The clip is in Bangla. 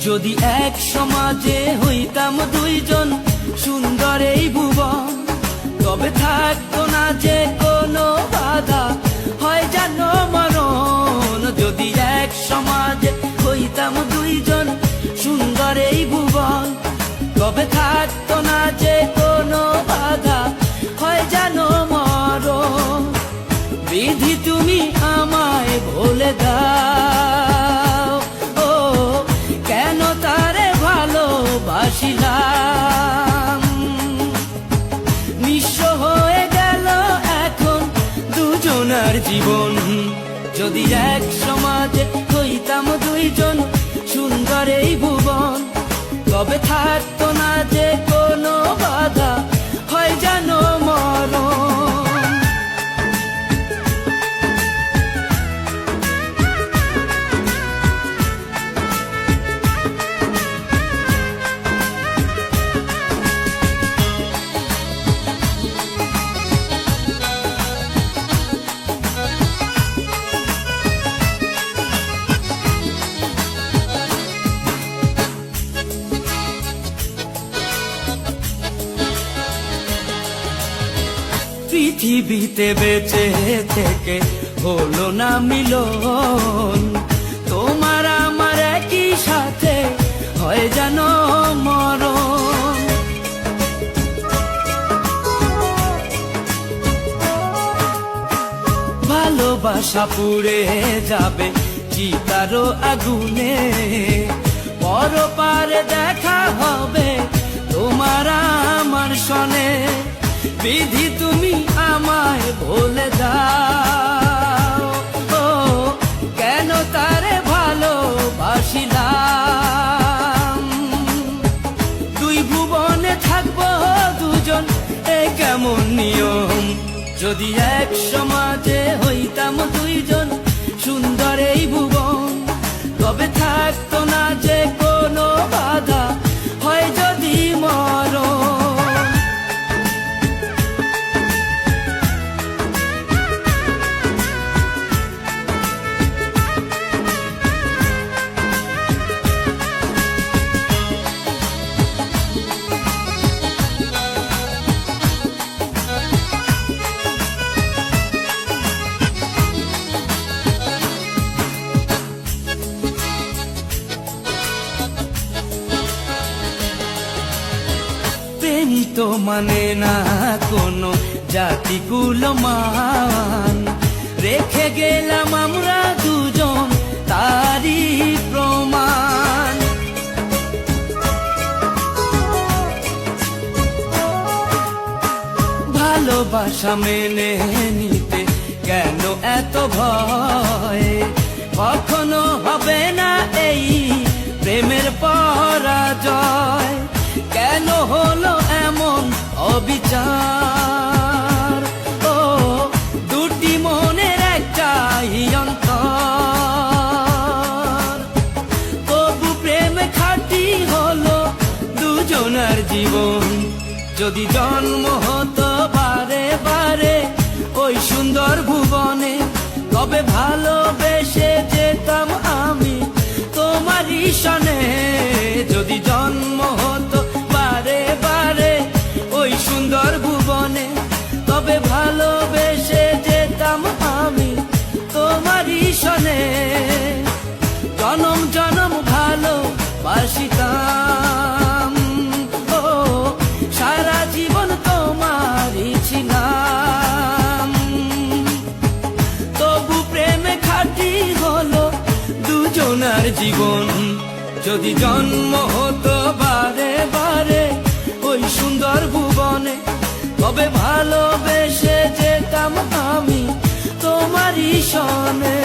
যদি এক সমাজে হইতাম দুইজন সুন্দর এই ভুবন, তবে থাকতো না যে কোনো বাধা, হয় জানো মরণ। যদি এক সমাজে হইতাম দুইজন সুন্দর এই ভুবন, তবে থাকতো না যে কোনো বাধা, হয় জানো মরণ। বিধি তুমি আমায় বলে দাও, ও কেন তারে ভালোবাসিলাম। নিঃস্ব হয়ে গেল এখন দুজনার জীবন। যদি এক সমাজে হইতাম দুইজন সুন্দর এই ভুবন, তবে থাকতো না যে কোনো বাধা, হয় জানো মরণ। পৃথিবীতে বেঁচে থেকে হলো না মিলন, তোমার আমার একই সাথে হয় জানো মরণ। ভালোবাসা পুড়ে যাবে চিতারো আগুনে, পরপারে দেখা হবে তোমার আমার সনে। বিধি তুমি আমায় বলে দাও, ও কেন তারে ভালোবাসিলাম। দুই ভুবনে থাকবো দুজন, এ কেমন নিয়ম। যদি এক সমাজে হইতাম দুইজন সুন্দর এই ভুবন, তবে থাকতো না যে কোনো বাধা, হয় যদি মরণ। তো মানে না কোনো জাতিগুলো মান, রেখে গেলাম আমরা দুজন তারই প্রমাণ। ভালোবাসা মেনে নিতে কেন এত ভয়, কখনো হবে না এই প্রেমের পরাজয়। কেন হলো এমন অবিচার, ও দুটি মনের একটাই অন্তর। তবু প্রেম খাঁটি হলো দুজনার জীবন। যদি জন্ম হতো বারে বারে ওই সুন্দর ভুবনে, তবে ভালোবেসে যেতাম আমি তোমারই সনে। যদি জন্ম হতো বারে বারে ওই সুন্দর ভুবনে, তবে ভালোবেসে যেতাম আমি তোমারই সনে। জনম জনম ভালোবাসিতাম, ও সারা জীবন তোমারই ছিলাম। তবু প্রেমে খাঁটি হলো দুজনার জীবন। যদি জন্ম হতো বারে বারে ওই সুন্দর ভুবনে, তবে ভালোবেসে যেতাম আমি তোমারই সনে।